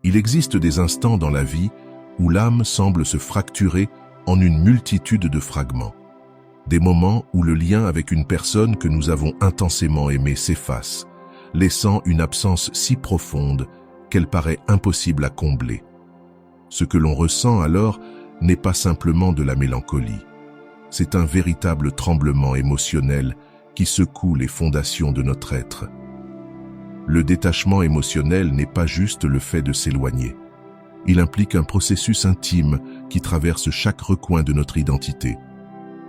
Il existe des instants dans la vie où l'âme semble se fracturer en une multitude de fragments. Des moments où le lien avec une personne que nous avons intensément aimée s'efface, laissant une absence si profonde qu'elle paraît impossible à combler. Ce que l'on ressent alors n'est pas simplement de la mélancolie. C'est un véritable tremblement émotionnel qui secoue les fondations de notre être. Le détachement émotionnel n'est pas juste le fait de s'éloigner. Il implique un processus intime qui traverse chaque recoin de notre identité.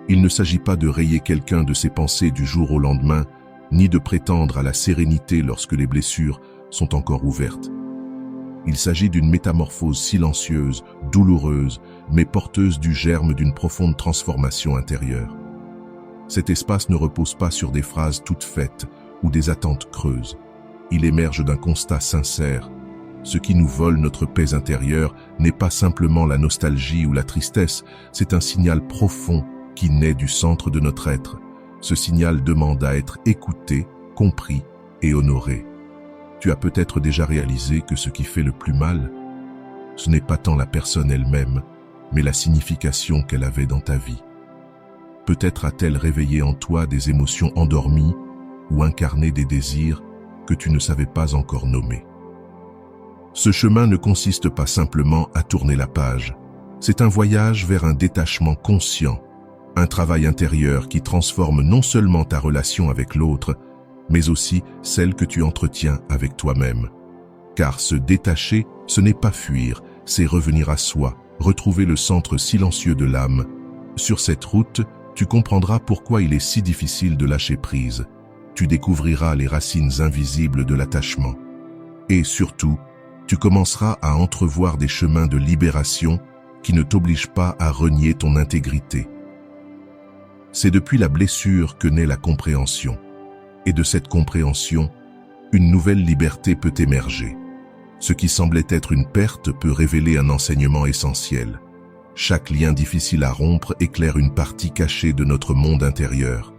Il ne s'agit pas de rayer quelqu'un de ses pensées du jour au lendemain, ni de prétendre à la sérénité lorsque les blessures sont encore ouvertes. Il s'agit d'une métamorphose silencieuse, douloureuse, mais porteuse du germe d'une profonde transformation intérieure. Cet espace ne repose pas sur des phrases toutes faites ou des attentes creuses. Il émerge d'un constat sincère. Ce qui nous vole notre paix intérieure n'est pas simplement la nostalgie ou la tristesse, c'est un signal profond qui naît du centre de notre être. Ce signal demande à être écouté, compris et honoré. Tu as peut-être déjà réalisé que ce qui fait le plus mal, ce n'est pas tant la personne elle-même, mais la signification qu'elle avait dans ta vie. Peut-être a-t-elle réveillé en toi des émotions endormies ou incarné des désirs que tu ne savais pas encore nommer. Ce chemin ne consiste pas simplement à tourner la page. C'est un voyage vers un détachement conscient, un travail intérieur qui transforme non seulement ta relation avec l'autre, mais aussi celle que tu entretiens avec toi-même. Car se détacher, ce n'est pas fuir, c'est revenir à soi, retrouver le centre silencieux de l'âme. Sur cette route, tu comprendras pourquoi il est si difficile de lâcher prise. Tu découvriras les racines invisibles de l'attachement. Et surtout, tu commenceras à entrevoir des chemins de libération qui ne t'obligent pas à renier ton intégrité. C'est depuis la blessure que naît la compréhension. Et de cette compréhension, une nouvelle liberté peut émerger. Ce qui semblait être une perte peut révéler un enseignement essentiel. Chaque lien difficile à rompre éclaire une partie cachée de notre monde intérieur.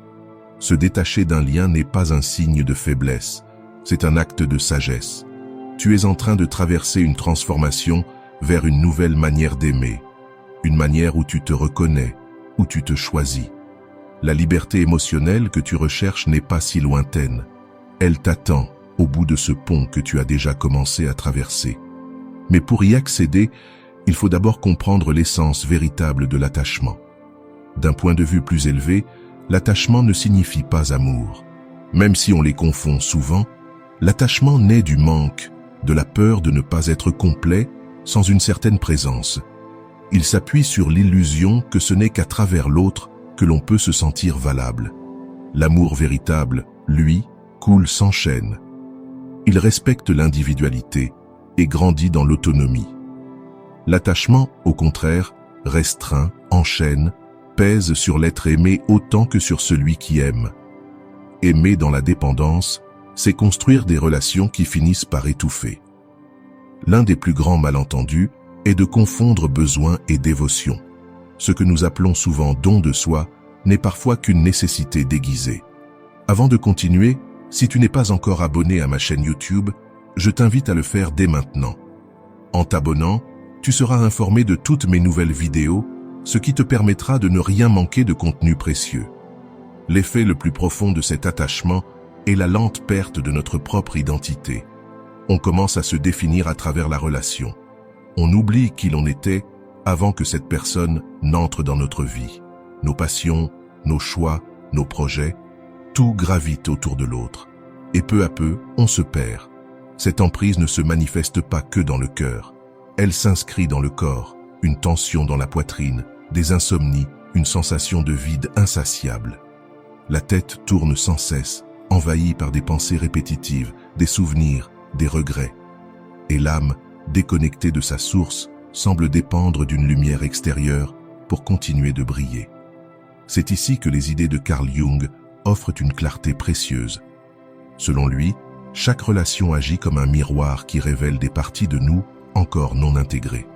Se détacher d'un lien n'est pas un signe de faiblesse, c'est un acte de sagesse. Tu es en train de traverser une transformation vers une nouvelle manière d'aimer, une manière où tu te reconnais, où tu te choisis. La liberté émotionnelle que tu recherches n'est pas si lointaine. Elle t'attend au bout de ce pont que tu as déjà commencé à traverser. Mais pour y accéder, il faut d'abord comprendre l'essence véritable de l'attachement. D'un point de vue plus élevé, l'attachement ne signifie pas amour. Même si on les confond souvent, l'attachement naît du manque, de la peur de ne pas être complet sans une certaine présence. Il s'appuie sur l'illusion que ce n'est qu'à travers l'autre que l'on peut se sentir valable. L'amour véritable, lui, coule sans chaîne. Il respecte l'individualité et grandit dans l'autonomie. L'attachement, au contraire, restreint, enchaîne, pèse sur l'être aimé autant que sur celui qui aime. Aimer dans la dépendance, c'est construire des relations qui finissent par étouffer. L'un des plus grands malentendus est de confondre besoin et dévotion. Ce que nous appelons souvent don de soi n'est parfois qu'une nécessité déguisée. Avant de continuer, si tu n'es pas encore abonné à ma chaîne YouTube, je t'invite à le faire dès maintenant. En t'abonnant, tu seras informé de toutes mes nouvelles vidéos, ce qui te permettra de ne rien manquer de contenu précieux. L'effet le plus profond de cet attachement est la lente perte de notre propre identité. On commence à se définir à travers la relation. On oublie qui l'on était avant que cette personne n'entre dans notre vie. Nos passions, nos choix, nos projets, tout gravite autour de l'autre. Et peu à peu, on se perd. Cette emprise ne se manifeste pas que dans le cœur. Elle s'inscrit dans le corps, une tension dans la poitrine, des insomnies, une sensation de vide insatiable. La tête tourne sans cesse, envahie par des pensées répétitives, des souvenirs, des regrets. Et l'âme, déconnectée de sa source, semble dépendre d'une lumière extérieure pour continuer de briller. C'est ici que les idées de Carl Jung offrent une clarté précieuse. Selon lui, chaque relation agit comme un miroir qui révèle des parties de nous encore non intégrées.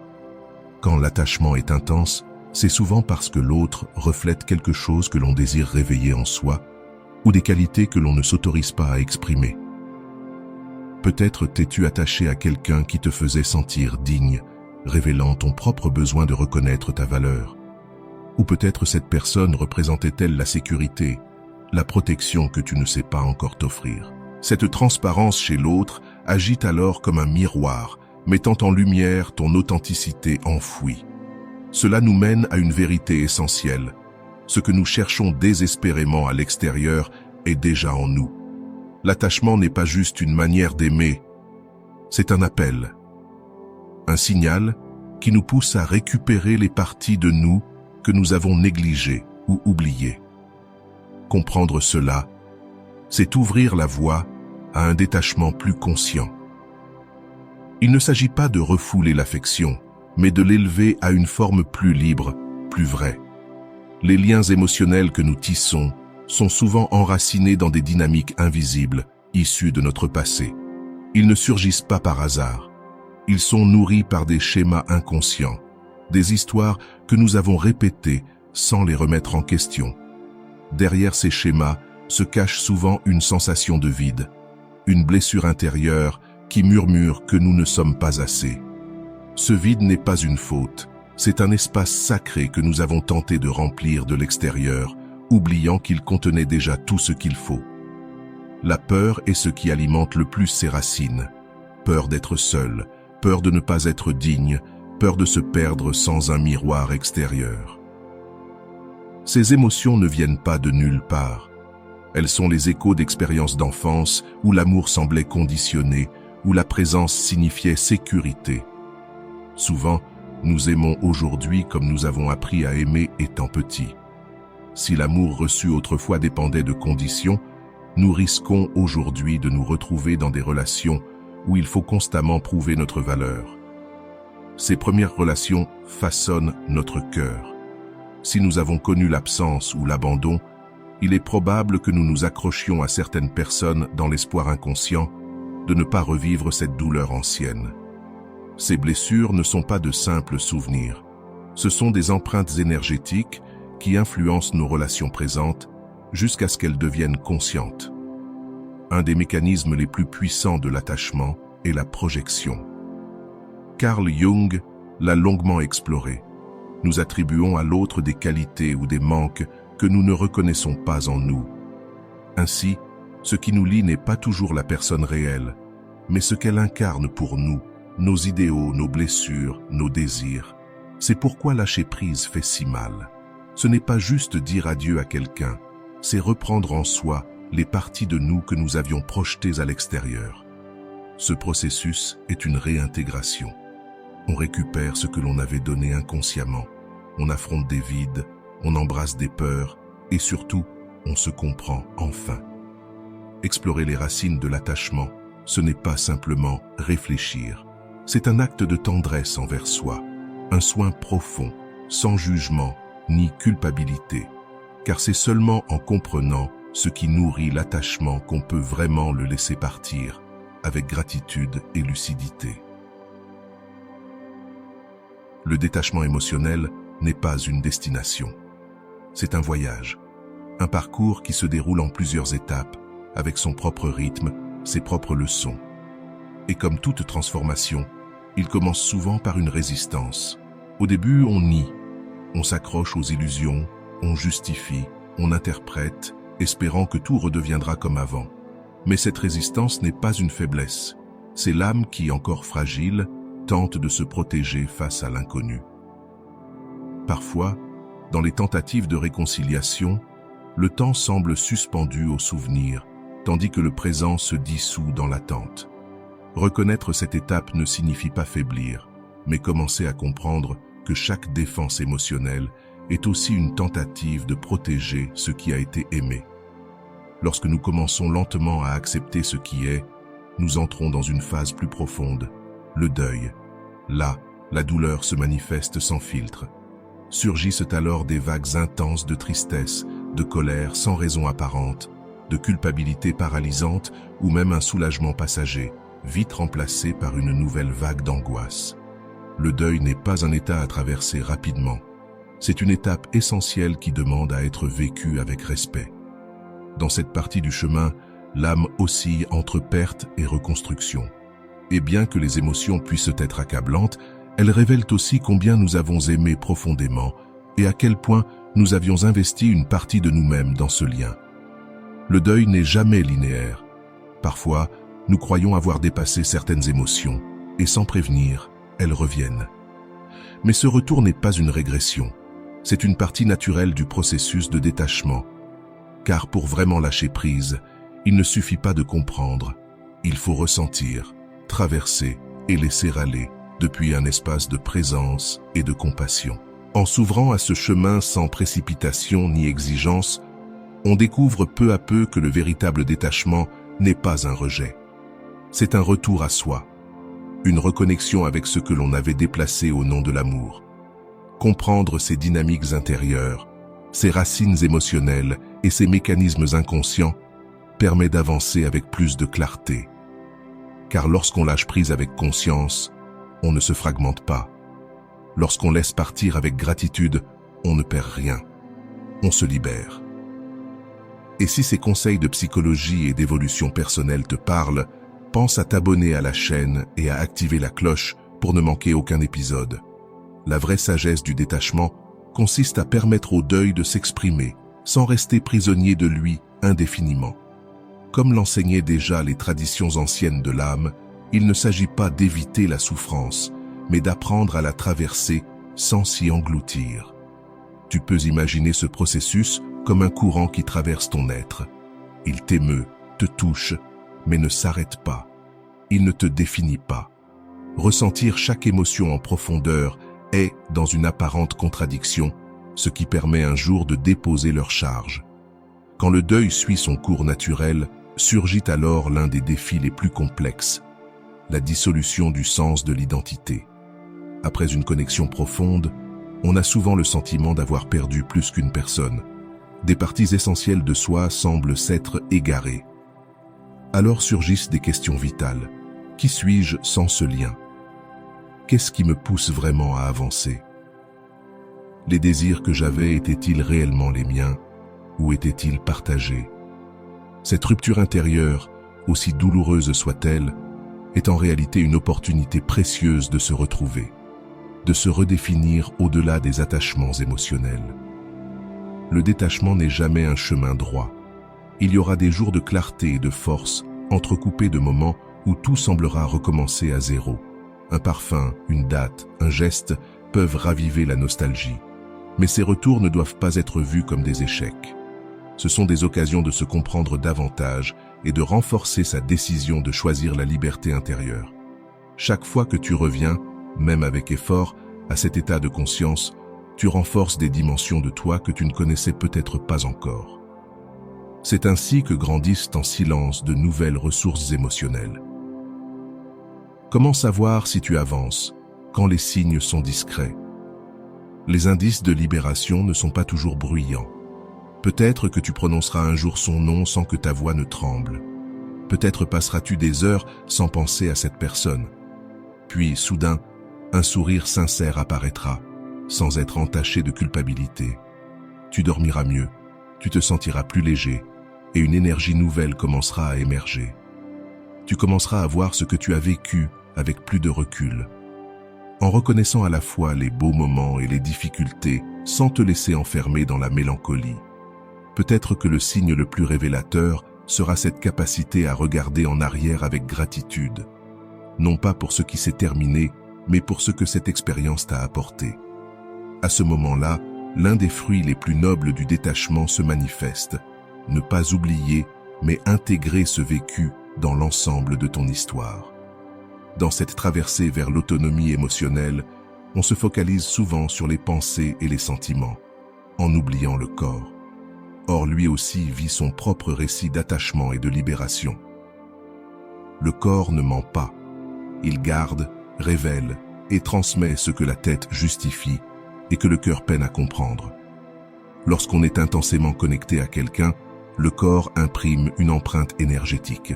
Quand l'attachement est intense, c'est souvent parce que l'autre reflète quelque chose que l'on désire réveiller en soi ou des qualités que l'on ne s'autorise pas à exprimer. Peut-être t'es-tu attaché à quelqu'un qui te faisait sentir digne, révélant ton propre besoin de reconnaître ta valeur. Ou peut-être cette personne représentait-elle la sécurité, la protection que tu ne sais pas encore t'offrir. Cette transparence chez l'autre agit alors comme un miroir, mettant en lumière ton authenticité enfouie. Cela nous mène à une vérité essentielle. Ce que nous cherchons désespérément à l'extérieur est déjà en nous. L'attachement n'est pas juste une manière d'aimer, c'est un appel. Un signal qui nous pousse à récupérer les parties de nous que nous avons négligées ou oubliées. Comprendre cela, c'est ouvrir la voie à un détachement plus conscient. Il ne s'agit pas de refouler l'affection, mais de l'élever à une forme plus libre, plus vraie. Les liens émotionnels que nous tissons sont souvent enracinés dans des dynamiques invisibles, issues de notre passé. Ils ne surgissent pas par hasard. Ils sont nourris par des schémas inconscients, des histoires que nous avons répétées sans les remettre en question. Derrière ces schémas se cache souvent une sensation de vide, une blessure intérieure qui murmure que nous ne sommes pas assez. Ce vide n'est pas une faute, c'est un espace sacré que nous avons tenté de remplir de l'extérieur, oubliant qu'il contenait déjà tout ce qu'il faut. La peur est ce qui alimente le plus ces racines. Peur d'être seul, peur de ne pas être digne, peur de se perdre sans un miroir extérieur. Ces émotions ne viennent pas de nulle part. Elles sont les échos d'expériences d'enfance où l'amour semblait conditionné, où la présence signifiait sécurité. Souvent, nous aimons aujourd'hui comme nous avons appris à aimer étant petits. Si l'amour reçu autrefois dépendait de conditions, nous risquons aujourd'hui de nous retrouver dans des relations où il faut constamment prouver notre valeur. Ces premières relations façonnent notre cœur. Si nous avons connu l'absence ou l'abandon, il est probable que nous nous accrochions à certaines personnes dans l'espoir inconscient de ne pas revivre cette douleur ancienne. Ces blessures ne sont pas de simples souvenirs. Ce sont des empreintes énergétiques qui influencent nos relations présentes jusqu'à ce qu'elles deviennent conscientes. Un des mécanismes les plus puissants de l'attachement est la projection. Carl Jung l'a longuement exploré. Nous attribuons à l'autre des qualités ou des manques que nous ne reconnaissons pas en nous. Ainsi, ce qui nous lie n'est pas toujours la personne réelle, mais ce qu'elle incarne pour nous, nos idéaux, nos blessures, nos désirs. C'est pourquoi lâcher prise fait si mal. Ce n'est pas juste dire adieu à quelqu'un, c'est reprendre en soi les parties de nous que nous avions projetées à l'extérieur. Ce processus est une réintégration. On récupère ce que l'on avait donné inconsciemment, on affronte des vides, on embrasse des peurs et surtout, on se comprend enfin. Explorer les racines de l'attachement, ce n'est pas simplement réfléchir. C'est un acte de tendresse envers soi, un soin profond, sans jugement ni culpabilité, car c'est seulement en comprenant ce qui nourrit l'attachement qu'on peut vraiment le laisser partir, avec gratitude et lucidité. Le détachement émotionnel n'est pas une destination. C'est un voyage, un parcours qui se déroule en plusieurs étapes, avec son propre rythme, ses propres leçons. Et comme toute transformation, il commence souvent par une résistance. Au début, on nie, on s'accroche aux illusions, on justifie, on interprète, espérant que tout redeviendra comme avant. Mais cette résistance n'est pas une faiblesse. C'est l'âme qui, encore fragile, tente de se protéger face à l'inconnu. Parfois, dans les tentatives de réconciliation, le temps semble suspendu au souvenir, tandis que le présent se dissout dans l'attente. Reconnaître cette étape ne signifie pas faiblir, mais commencer à comprendre que chaque défense émotionnelle est aussi une tentative de protéger ce qui a été aimé. Lorsque nous commençons lentement à accepter ce qui est, nous entrons dans une phase plus profonde, le deuil. Là, la douleur se manifeste sans filtre. Surgissent alors des vagues intenses de tristesse, de colère sans raison apparente, de culpabilité paralysante ou même un soulagement passager, vite remplacé par une nouvelle vague d'angoisse. Le deuil n'est pas un état à traverser rapidement. C'est une étape essentielle qui demande à être vécue avec respect. Dans cette partie du chemin, l'âme oscille entre perte et reconstruction. Et bien que les émotions puissent être accablantes, elles révèlent aussi combien nous avons aimé profondément et à quel point nous avions investi une partie de nous-mêmes dans ce lien. Le deuil n'est jamais linéaire. Parfois, nous croyons avoir dépassé certaines émotions et sans prévenir, elles reviennent. Mais ce retour n'est pas une régression. C'est une partie naturelle du processus de détachement. Car pour vraiment lâcher prise, il ne suffit pas de comprendre. Il faut ressentir, traverser et laisser aller depuis un espace de présence et de compassion. En s'ouvrant à ce chemin sans précipitation ni exigence, on découvre peu à peu que le véritable détachement n'est pas un rejet. C'est un retour à soi, une reconnexion avec ce que l'on avait déplacé au nom de l'amour. Comprendre ces dynamiques intérieures, ces racines émotionnelles et ces mécanismes inconscients permet d'avancer avec plus de clarté. Car lorsqu'on lâche prise avec conscience, on ne se fragmente pas. Lorsqu'on laisse partir avec gratitude, on ne perd rien. On se libère. Et si ces conseils de psychologie et d'évolution personnelle te parlent, pense à t'abonner à la chaîne et à activer la cloche pour ne manquer aucun épisode. La vraie sagesse du détachement consiste à permettre au deuil de s'exprimer, sans rester prisonnier de lui indéfiniment. Comme l'enseignaient déjà les traditions anciennes de l'âme, il ne s'agit pas d'éviter la souffrance, mais d'apprendre à la traverser sans s'y engloutir. Tu peux imaginer ce processus comme un courant qui traverse ton être. Il t'émeut, te touche, mais ne s'arrête pas. Il ne te définit pas. Ressentir chaque émotion en profondeur est, dans une apparente contradiction, ce qui permet un jour de déposer leur charge. Quand le deuil suit son cours naturel, surgit alors l'un des défis les plus complexes, la dissolution du sens de l'identité. Après une connexion profonde, on a souvent le sentiment d'avoir perdu plus qu'une personne. Des parties essentielles de soi semblent s'être égarées. Alors surgissent des questions vitales. Qui suis-je sans ce lien? Qu'est-ce qui me pousse vraiment à avancer? Les désirs que j'avais étaient-ils réellement les miens ou étaient-ils partagés? Cette rupture intérieure, aussi douloureuse soit-elle, est en réalité une opportunité précieuse de se retrouver, de se redéfinir au-delà des attachements émotionnels. Le détachement n'est jamais un chemin droit. Il y aura des jours de clarté et de force, entrecoupés de moments où tout semblera recommencer à zéro. Un parfum, une date, un geste peuvent raviver la nostalgie. Mais ces retours ne doivent pas être vus comme des échecs. Ce sont des occasions de se comprendre davantage et de renforcer sa décision de choisir la liberté intérieure. Chaque fois que tu reviens, même avec effort, à cet état de conscience, tu renforces des dimensions de toi que tu ne connaissais peut-être pas encore. C'est ainsi que grandissent en silence de nouvelles ressources émotionnelles. Comment savoir si tu avances, quand les signes sont discrets? Les indices de libération ne sont pas toujours bruyants. Peut-être que tu prononceras un jour son nom sans que ta voix ne tremble. Peut-être passeras-tu des heures sans penser à cette personne. Puis, soudain, un sourire sincère apparaîtra, sans être entaché de culpabilité. Tu dormiras mieux, tu te sentiras plus léger, et une énergie nouvelle commencera à émerger. Tu commenceras à voir ce que tu as vécu avec plus de recul. En reconnaissant à la fois les beaux moments et les difficultés, sans te laisser enfermer dans la mélancolie. Peut-être que le signe le plus révélateur sera cette capacité à regarder en arrière avec gratitude, non pas pour ce qui s'est terminé, mais pour ce que cette expérience t'a apporté. À ce moment-là, l'un des fruits les plus nobles du détachement se manifeste. Ne pas oublier, mais intégrer ce vécu dans l'ensemble de ton histoire. Dans cette traversée vers l'autonomie émotionnelle, on se focalise souvent sur les pensées et les sentiments, en oubliant le corps. Or, lui aussi vit son propre récit d'attachement et de libération. Le corps ne ment pas. Il garde, révèle et transmet ce que la tête justifie et que le cœur peine à comprendre. Lorsqu'on est intensément connecté à quelqu'un, le corps imprime une empreinte énergétique.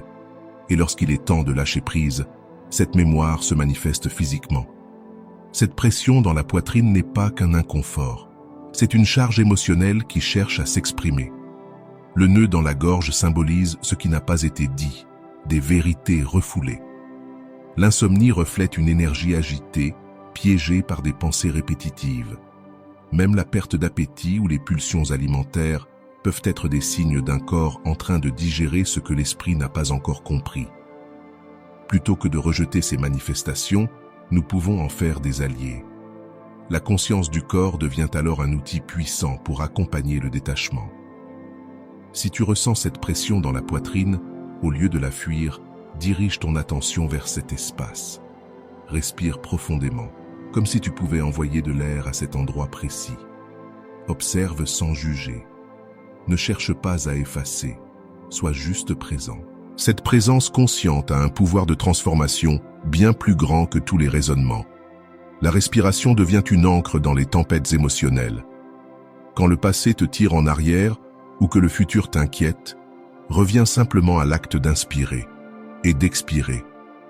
Et lorsqu'il est temps de lâcher prise, cette mémoire se manifeste physiquement. Cette pression dans la poitrine n'est pas qu'un inconfort. C'est une charge émotionnelle qui cherche à s'exprimer. Le nœud dans la gorge symbolise ce qui n'a pas été dit, des vérités refoulées. L'insomnie reflète une énergie agitée, piégée par des pensées répétitives. Même la perte d'appétit ou les pulsions alimentaires peuvent être des signes d'un corps en train de digérer ce que l'esprit n'a pas encore compris. Plutôt que de rejeter ces manifestations, nous pouvons en faire des alliés. La conscience du corps devient alors un outil puissant pour accompagner le détachement. Si tu ressens cette pression dans la poitrine, au lieu de la fuir, dirige ton attention vers cet espace. Respire profondément, comme si tu pouvais envoyer de l'air à cet endroit précis. Observe sans juger. Ne cherche pas à effacer, sois juste présent. Cette présence consciente a un pouvoir de transformation bien plus grand que tous les raisonnements. La respiration devient une ancre dans les tempêtes émotionnelles. Quand le passé te tire en arrière ou que le futur t'inquiète, reviens simplement à l'acte d'inspirer et d'expirer.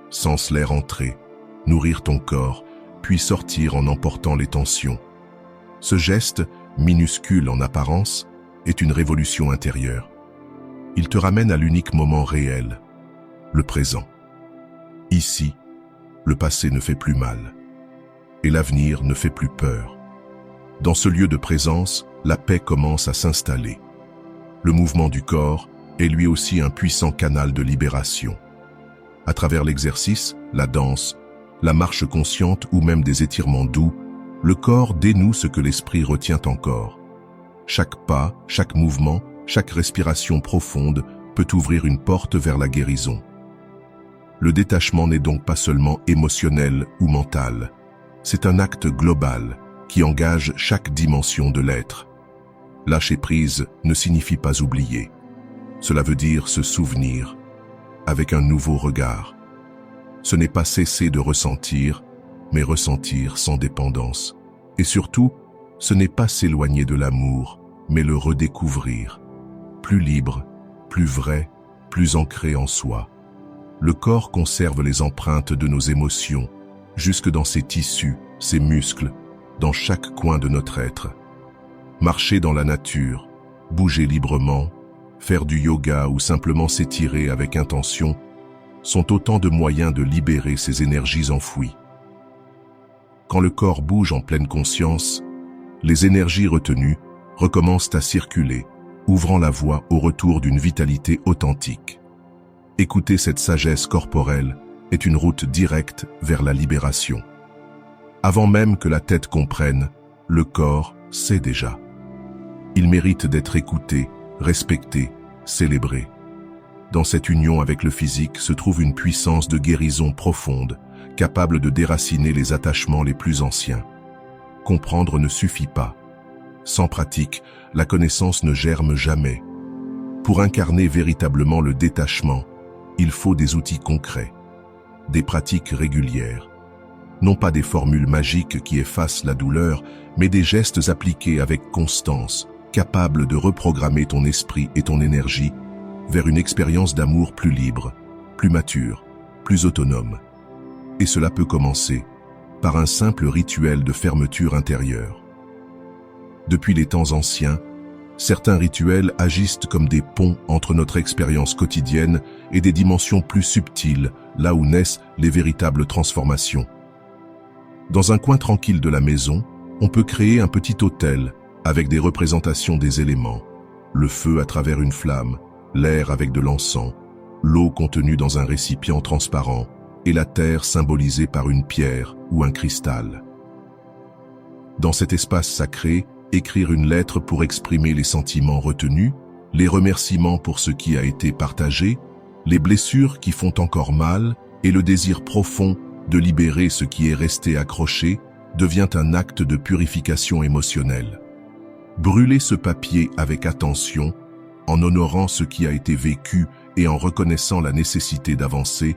Sens l'air entrer, nourrir ton corps, puis sortir en emportant les tensions. Ce geste, minuscule en apparence, est une révolution intérieure. Il te ramène à l'unique moment réel, le présent. Ici, le passé ne fait plus mal, et l'avenir ne fait plus peur. Dans ce lieu de présence, la paix commence à s'installer. Le mouvement du corps est lui aussi un puissant canal de libération. À travers l'exercice, la danse, la marche consciente ou même des étirements doux, le corps dénoue ce que l'esprit retient encore. Chaque pas, chaque mouvement, chaque respiration profonde peut ouvrir une porte vers la guérison. Le détachement n'est donc pas seulement émotionnel ou mental. C'est un acte global qui engage chaque dimension de l'être. Lâcher prise ne signifie pas oublier. Cela veut dire se souvenir, avec un nouveau regard. Ce n'est pas cesser de ressentir, mais ressentir sans dépendance. Et surtout, ce n'est pas s'éloigner de l'amour, mais le redécouvrir. Plus libre, plus vrai, plus ancré en soi. Le corps conserve les empreintes de nos émotions, jusque dans ses tissus, ses muscles, dans chaque coin de notre être. Marcher dans la nature, bouger librement, faire du yoga ou simplement s'étirer avec intention sont autant de moyens de libérer ces énergies enfouies. Quand le corps bouge en pleine conscience, les énergies retenues recommencent à circuler, ouvrant la voie au retour d'une vitalité authentique. Écouter cette sagesse corporelle est une route directe vers la libération. Avant même que la tête comprenne, le corps sait déjà. Il mérite d'être écouté, respecté, célébré. Dans cette union avec le physique se trouve une puissance de guérison profonde, capable de déraciner les attachements les plus anciens. Comprendre ne suffit pas. Sans pratique, la connaissance ne germe jamais. Pour incarner véritablement le détachement, il faut des outils concrets, des pratiques régulières. Non pas des formules magiques qui effacent la douleur, mais des gestes appliqués avec constance, capables de reprogrammer ton esprit et ton énergie vers une expérience d'amour plus libre, plus mature, plus autonome. Et cela peut commencer par un simple rituel de fermeture intérieure. Depuis les temps anciens, certains rituels agissent comme des ponts entre notre expérience quotidienne et des dimensions plus subtiles, là où naissent les véritables transformations. Dans un coin tranquille de la maison, on peut créer un petit autel avec des représentations des éléments, le feu à travers une flamme, l'air avec de l'encens, l'eau contenue dans un récipient transparent et la terre symbolisée par une pierre ou un cristal. Dans cet espace sacré, écrire une lettre pour exprimer les sentiments retenus, les remerciements pour ce qui a été partagé, les blessures qui font encore mal et le désir profond de libérer ce qui est resté accroché devient un acte de purification émotionnelle. Brûler ce papier avec attention, en honorant ce qui a été vécu et en reconnaissant la nécessité d'avancer,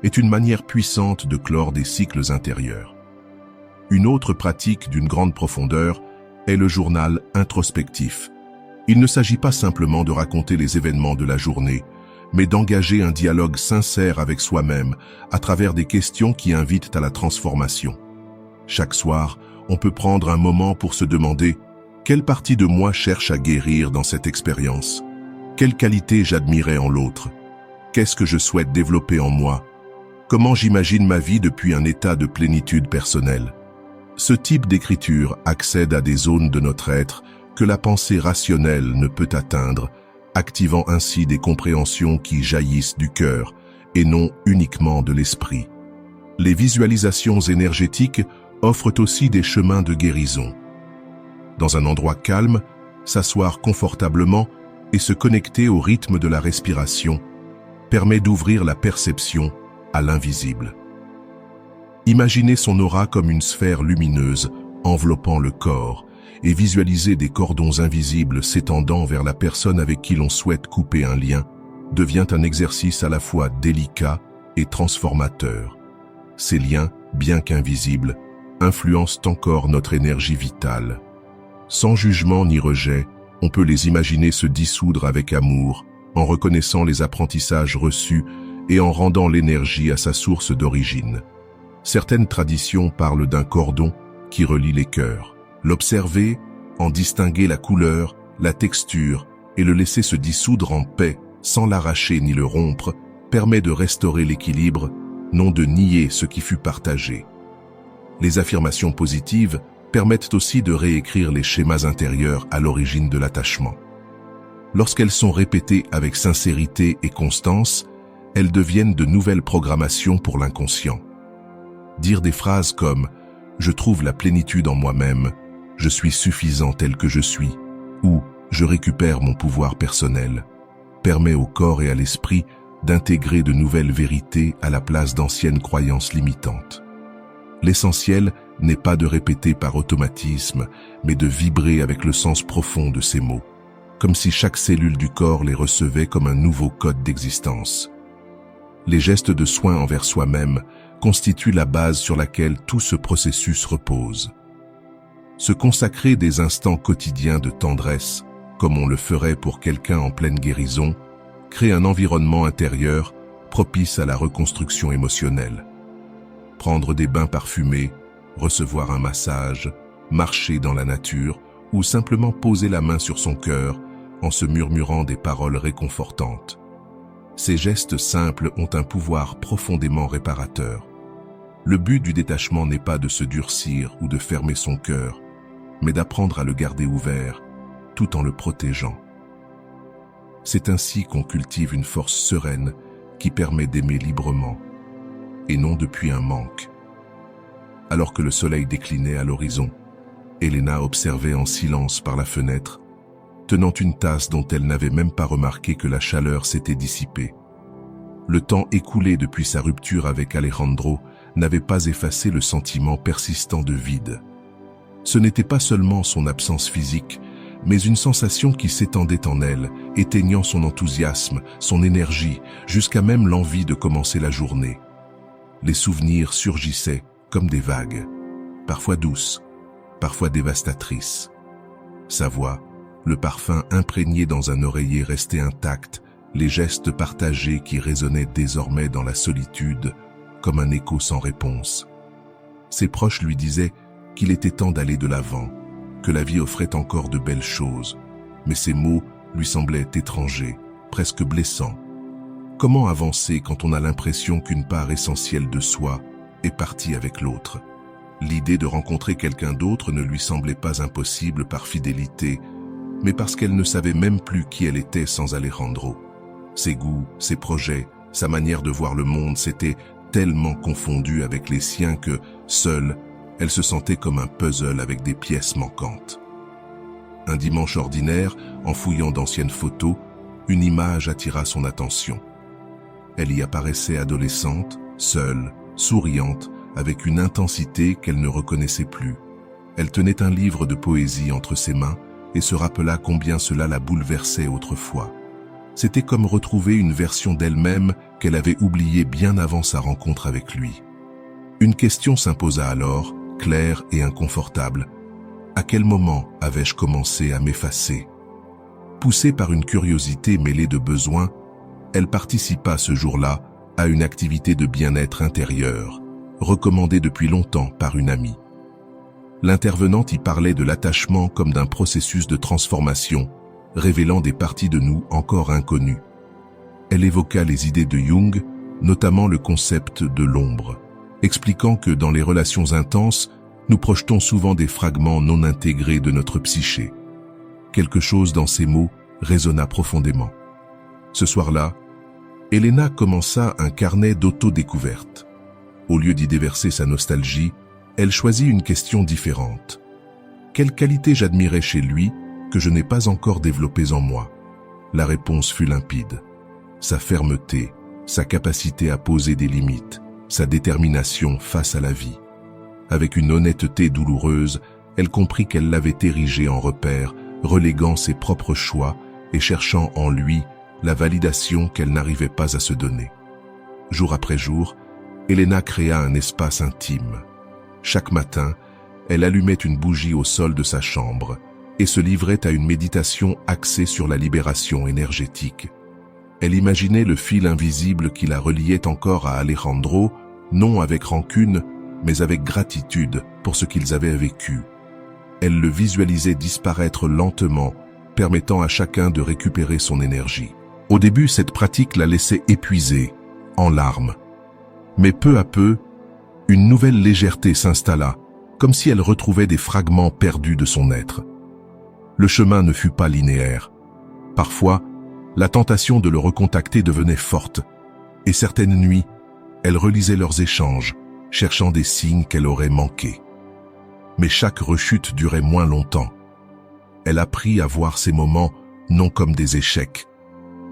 est une manière puissante de clore des cycles intérieurs. Une autre pratique d'une grande profondeur est le journal introspectif. Il ne s'agit pas simplement de raconter les événements de la journée, mais d'engager un dialogue sincère avec soi-même à travers des questions qui invitent à la transformation. Chaque soir, on peut prendre un moment pour se demander quelle partie de moi cherche à guérir dans cette expérience. Quelle qualité j'admirais en l'autre? Qu'est-ce que je souhaite développer en moi? Comment j'imagine ma vie depuis un état de plénitude personnelle? Ce type d'écriture accède à des zones de notre être que la pensée rationnelle ne peut atteindre, activant ainsi des compréhensions qui jaillissent du cœur et non uniquement de l'esprit. Les visualisations énergétiques offrent aussi des chemins de guérison. Dans un endroit calme, s'asseoir confortablement et se connecter au rythme de la respiration permet d'ouvrir la perception à l'invisible. Imaginez son aura comme une sphère lumineuse enveloppant le corps et visualiser des cordons invisibles s'étendant vers la personne avec qui l'on souhaite couper un lien devient un exercice à la fois délicat et transformateur. Ces liens, bien qu'invisibles, influencent encore notre énergie vitale. Sans jugement ni rejet, on peut les imaginer se dissoudre avec amour, en reconnaissant les apprentissages reçus et en rendant l'énergie à sa source d'origine. Certaines traditions parlent d'un cordon qui relie les cœurs. L'observer, en distinguer la couleur, la texture et le laisser se dissoudre en paix sans l'arracher ni le rompre permet de restaurer l'équilibre, non de nier ce qui fut partagé. Les affirmations positives permettent aussi de réécrire les schémas intérieurs à l'origine de l'attachement. Lorsqu'elles sont répétées avec sincérité et constance, elles deviennent de nouvelles programmations pour l'inconscient. Dire des phrases comme « Je trouve la plénitude en moi-même »,« Je suis suffisant tel que je suis » ou « Je récupère mon pouvoir personnel » permet au corps et à l'esprit d'intégrer de nouvelles vérités à la place d'anciennes croyances limitantes. L'essentiel n'est pas de répéter par automatisme, mais de vibrer avec le sens profond de ces mots, comme si chaque cellule du corps les recevait comme un nouveau code d'existence. Les gestes de soin envers soi-même constituent la base sur laquelle tout ce processus repose. Se consacrer des instants quotidiens de tendresse, comme on le ferait pour quelqu'un en pleine guérison, crée un environnement intérieur propice à la reconstruction émotionnelle. Prendre des bains parfumés, recevoir un massage, marcher dans la nature ou simplement poser la main sur son cœur en se murmurant des paroles réconfortantes. Ces gestes simples ont un pouvoir profondément réparateur. Le but du détachement n'est pas de se durcir ou de fermer son cœur, mais d'apprendre à le garder ouvert, tout en le protégeant. C'est ainsi qu'on cultive une force sereine qui permet d'aimer librement, et non depuis un manque. Alors que le soleil déclinait à l'horizon, Elena observait en silence par la fenêtre, tenant une tasse dont elle n'avait même pas remarqué que la chaleur s'était dissipée. Le temps écoulé depuis sa rupture avec Alejandro n'avait pas effacé le sentiment persistant de vide. Ce n'était pas seulement son absence physique, mais une sensation qui s'étendait en elle, éteignant son enthousiasme, son énergie, jusqu'à même l'envie de commencer la journée. Les souvenirs surgissaient comme des vagues, parfois douces, parfois dévastatrices. Sa voix, le parfum imprégné dans un oreiller resté intact, les gestes partagés qui résonnaient désormais dans la solitude comme un écho sans réponse. Ses proches lui disaient qu'il était temps d'aller de l'avant, que la vie offrait encore de belles choses, mais ces mots lui semblaient étrangers, presque blessants. Comment avancer quand on a l'impression qu'une part essentielle de soi est partie avec l'autre? L'idée de rencontrer quelqu'un d'autre ne lui semblait pas impossible par fidélité, mais parce qu'elle ne savait même plus qui elle était sans Alejandro. Ses goûts, ses projets, sa manière de voir le monde s'étaient tellement confondus avec les siens que, seule, elle se sentait comme un puzzle avec des pièces manquantes. Un dimanche ordinaire, en fouillant d'anciennes photos, une image attira son attention. Elle y apparaissait adolescente, seule, souriante, avec une intensité qu'elle ne reconnaissait plus. Elle tenait un livre de poésie entre ses mains et se rappela combien cela la bouleversait autrefois. C'était comme retrouver une version d'elle-même qu'elle avait oubliée bien avant sa rencontre avec lui. Une question s'imposa alors, claire et inconfortable. À quel moment avais-je commencé à m'effacer? Poussée par une curiosité mêlée de besoin, elle participa ce jour-là à une activité de bien-être intérieur, recommandée depuis longtemps par une amie. L'intervenante y parlait de l'attachement comme d'un processus de transformation, révélant des parties de nous encore inconnues. Elle évoqua les idées de Jung, notamment le concept de l'ombre, expliquant que dans les relations intenses, nous projetons souvent des fragments non intégrés de notre psyché. Quelque chose dans ces mots résonna profondément. Ce soir-là, Elena commença un carnet d'auto-découverte. Au lieu d'y déverser sa nostalgie, elle choisit une question différente. Quelle qualité j'admirais chez lui que je n'ai pas encore développée en moi? La réponse fut limpide. Sa fermeté, sa capacité à poser des limites, sa détermination face à la vie. Avec une honnêteté douloureuse, elle comprit qu'elle l'avait érigé en repère, reléguant ses propres choix et cherchant en lui la validation qu'elle n'arrivait pas à se donner. Jour après jour, Elena créa un espace intime. Chaque matin, elle allumait une bougie au sol de sa chambre et se livrait à une méditation axée sur la libération énergétique. Elle imaginait le fil invisible qui la reliait encore à Alejandro, non avec rancune, mais avec gratitude pour ce qu'ils avaient vécu. Elle le visualisait disparaître lentement, permettant à chacun de récupérer son énergie. Au début, cette pratique la laissait épuisée, en larmes. Mais peu à peu, une nouvelle légèreté s'installa, comme si elle retrouvait des fragments perdus de son être. Le chemin ne fut pas linéaire. Parfois, la tentation de le recontacter devenait forte, et certaines nuits, elle relisait leurs échanges, cherchant des signes qu'elle aurait manqués. Mais chaque rechute durait moins longtemps. Elle apprit à voir ces moments non comme des échecs,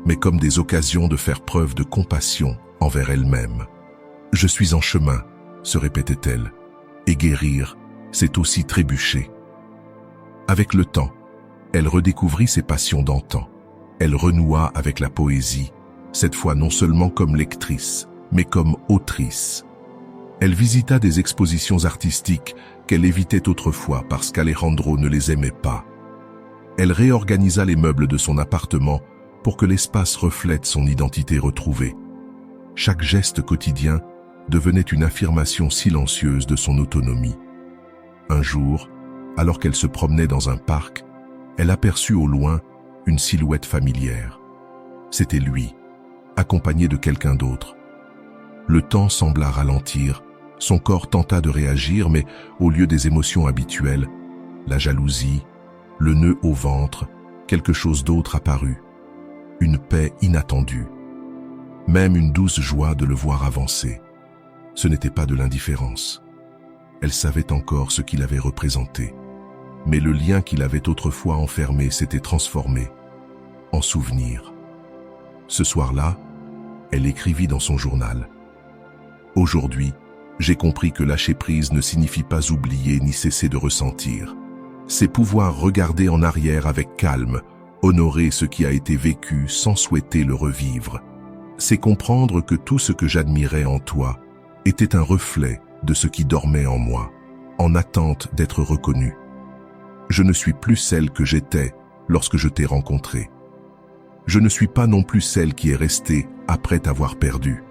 mais comme des occasions de faire preuve de compassion envers elle-même. « Je suis en chemin », se répétait-elle, « et guérir, c'est aussi trébucher. » Avec le temps, elle redécouvrit ses passions d'antan. Elle renoua avec la poésie, cette fois non seulement comme lectrice, mais comme autrice. Elle visita des expositions artistiques qu'elle évitait autrefois parce qu'Alejandro ne les aimait pas. Elle réorganisa les meubles de son appartement pour que l'espace reflète son identité retrouvée. Chaque geste quotidien devenait une affirmation silencieuse de son autonomie. Un jour, alors qu'elle se promenait dans un parc, elle aperçut au loin une silhouette familière. C'était lui, accompagné de quelqu'un d'autre. Le temps sembla ralentir, son corps tenta de réagir, mais au lieu des émotions habituelles, la jalousie, le nœud au ventre, quelque chose d'autre apparut. Une paix inattendue. Même une douce joie de le voir avancer. Ce n'était pas de l'indifférence. Elle savait encore ce qu'il avait représenté. Mais le lien qu'il avait autrefois enfermé s'était transformé en souvenir. Ce soir-là, elle écrivit dans son journal. « Aujourd'hui, j'ai compris que lâcher prise ne signifie pas oublier ni cesser de ressentir. C'est pouvoir regarder en arrière avec calme, honorer ce qui a été vécu sans souhaiter le revivre. C'est comprendre que tout ce que j'admirais en toi était un reflet de ce qui dormait en moi, en attente d'être reconnu. Je ne suis plus celle que j'étais lorsque je t'ai rencontrée. Je ne suis pas non plus celle qui est restée après t'avoir perdue.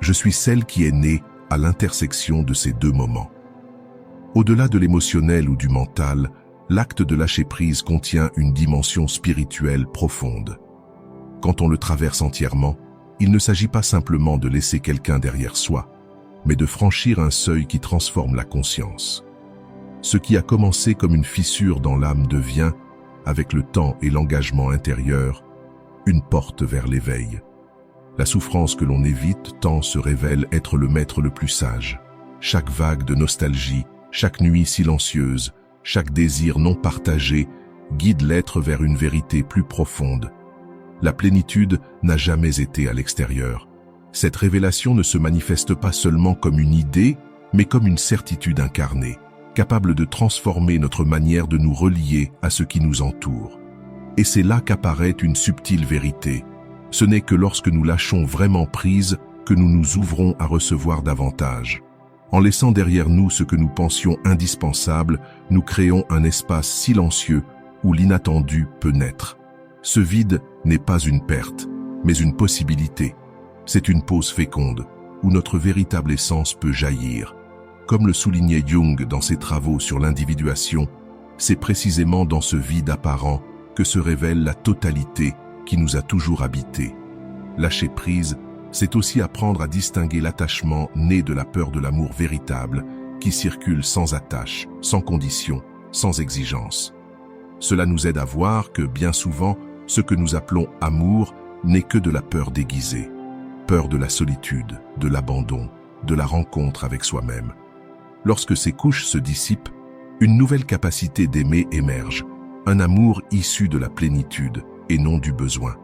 Je suis celle qui est née à l'intersection de ces deux moments. Au-delà de l'émotionnel ou du mental, l'acte de lâcher prise contient une dimension spirituelle profonde. Quand on le traverse entièrement, il ne s'agit pas simplement de laisser quelqu'un derrière soi, mais de franchir un seuil qui transforme la conscience. Ce qui a commencé comme une fissure dans l'âme devient, avec le temps et l'engagement intérieur, une porte vers l'éveil. La souffrance que l'on évite tant se révèle être le maître le plus sage. Chaque vague de nostalgie, chaque nuit silencieuse, chaque désir non partagé guide l'être vers une vérité plus profonde. La plénitude n'a jamais été à l'extérieur. Cette révélation ne se manifeste pas seulement comme une idée, mais comme une certitude incarnée, capable de transformer notre manière de nous relier à ce qui nous entoure. Et c'est là qu'apparaît une subtile vérité. Ce n'est que lorsque nous lâchons vraiment prise que nous nous ouvrons à recevoir davantage. En laissant derrière nous ce que nous pensions indispensable, nous créons un espace silencieux où l'inattendu peut naître. Ce vide n'est pas une perte, mais une possibilité. C'est une pause féconde, où notre véritable essence peut jaillir. Comme le soulignait Jung dans ses travaux sur l'individuation, c'est précisément dans ce vide apparent que se révèle la totalité qui nous a toujours habités. Lâcher prise, c'est aussi apprendre à distinguer l'attachement né de la peur de l'amour véritable, qui circule sans attache, sans condition, sans exigence. Cela nous aide à voir que, bien souvent, ce que nous appelons amour n'est que de la peur déguisée. Peur de la solitude, de l'abandon, de la rencontre avec soi-même. Lorsque ces couches se dissipent, une nouvelle capacité d'aimer émerge, un amour issu de la plénitude et non du besoin.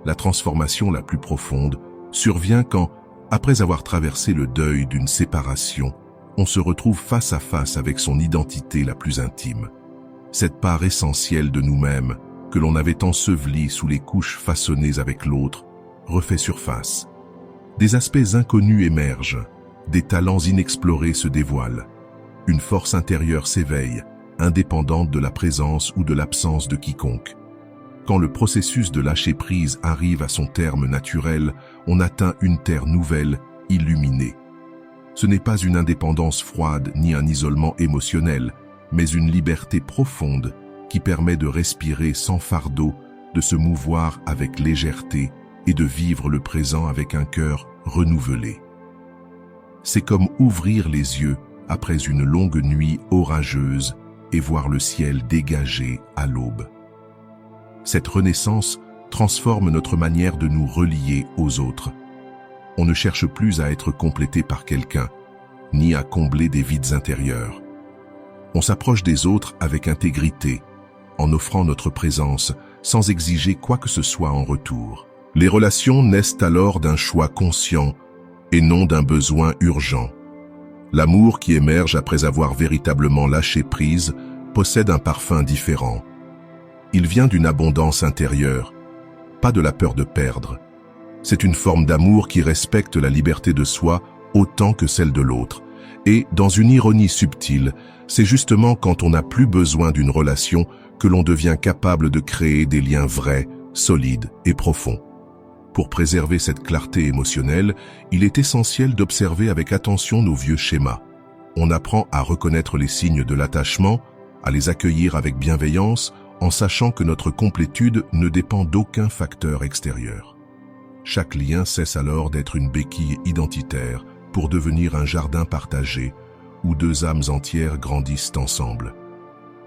La transformation la plus profonde survient quand, après avoir traversé le deuil d'une séparation, on se retrouve face à face avec son identité la plus intime. Cette part essentielle de nous-mêmes, que l'on avait ensevelie sous les couches façonnées avec l'autre, refait surface. Des aspects inconnus émergent, des talents inexplorés se dévoilent. Une force intérieure s'éveille, indépendante de la présence ou de l'absence de quiconque. Quand le processus de lâcher-prise arrive à son terme naturel, on atteint une terre nouvelle, illuminée. Ce n'est pas une indépendance froide ni un isolement émotionnel, mais une liberté profonde qui permet de respirer sans fardeau, de se mouvoir avec légèreté et de vivre le présent avec un cœur renouvelé. C'est comme ouvrir les yeux après une longue nuit orageuse et voir le ciel dégagé à l'aube. Cette renaissance transforme notre manière de nous relier aux autres. On ne cherche plus à être complété par quelqu'un, ni à combler des vides intérieurs. On s'approche des autres avec intégrité, en offrant notre présence, sans exiger quoi que ce soit en retour. Les relations naissent alors d'un choix conscient et non d'un besoin urgent. L'amour qui émerge après avoir véritablement lâché prise possède un parfum différent. Il vient d'une abondance intérieure, pas de la peur de perdre. C'est une forme d'amour qui respecte la liberté de soi autant que celle de l'autre. Et, dans une ironie subtile, c'est justement quand on n'a plus besoin d'une relation que l'on devient capable de créer des liens vrais, solides et profonds. Pour préserver cette clarté émotionnelle, il est essentiel d'observer avec attention nos vieux schémas. On apprend à reconnaître les signes de l'attachement, à les accueillir avec bienveillance, en sachant que notre complétude ne dépend d'aucun facteur extérieur. Chaque lien cesse alors d'être une béquille identitaire pour devenir un jardin partagé où deux âmes entières grandissent ensemble.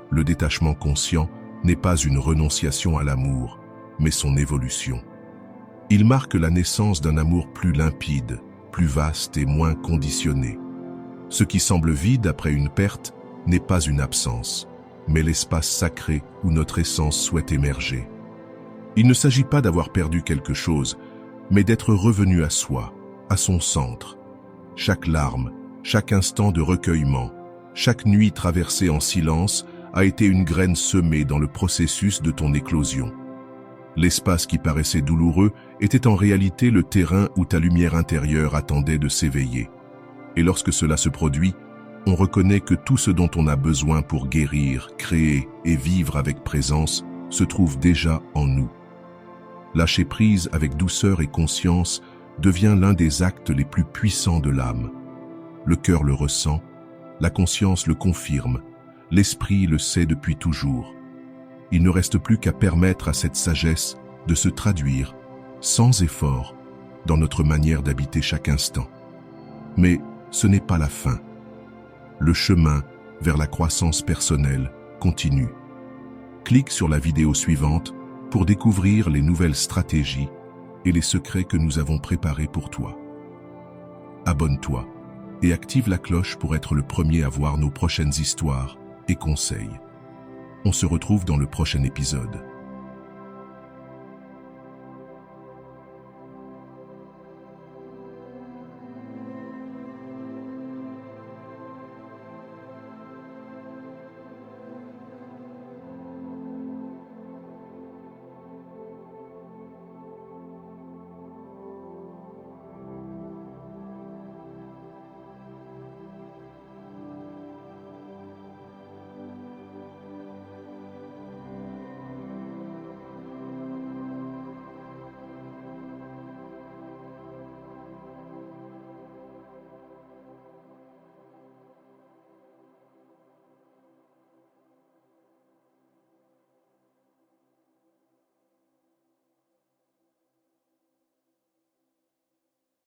Le détachement conscient n'est pas une renonciation à l'amour, mais son évolution. Il marque la naissance d'un amour plus limpide, plus vaste et moins conditionné. Ce qui semble vide après une perte n'est pas une absence, mais l'espace sacré où notre essence souhaite émerger. Il ne s'agit pas d'avoir perdu quelque chose, mais d'être revenu à soi, à son centre. Chaque larme, chaque instant de recueillement, chaque nuit traversée en silence a été une graine semée dans le processus de ton éclosion. L'espace qui paraissait douloureux était en réalité le terrain où ta lumière intérieure attendait de s'éveiller. Et lorsque cela se produit, on reconnaît que tout ce dont on a besoin pour guérir, créer et vivre avec présence se trouve déjà en nous. Lâcher prise avec douceur et conscience devient l'un des actes les plus puissants de l'âme. Le cœur le ressent, la conscience le confirme, l'esprit le sait depuis toujours. Il ne reste plus qu'à permettre à cette sagesse de se traduire, sans effort, dans notre manière d'habiter chaque instant. Mais ce n'est pas la fin. Le chemin vers la croissance personnelle continue. Clique sur la vidéo suivante pour découvrir les nouvelles stratégies et les secrets que nous avons préparés pour toi. Abonne-toi et active la cloche pour être le premier à voir nos prochaines histoires et conseils. On se retrouve dans le prochain épisode.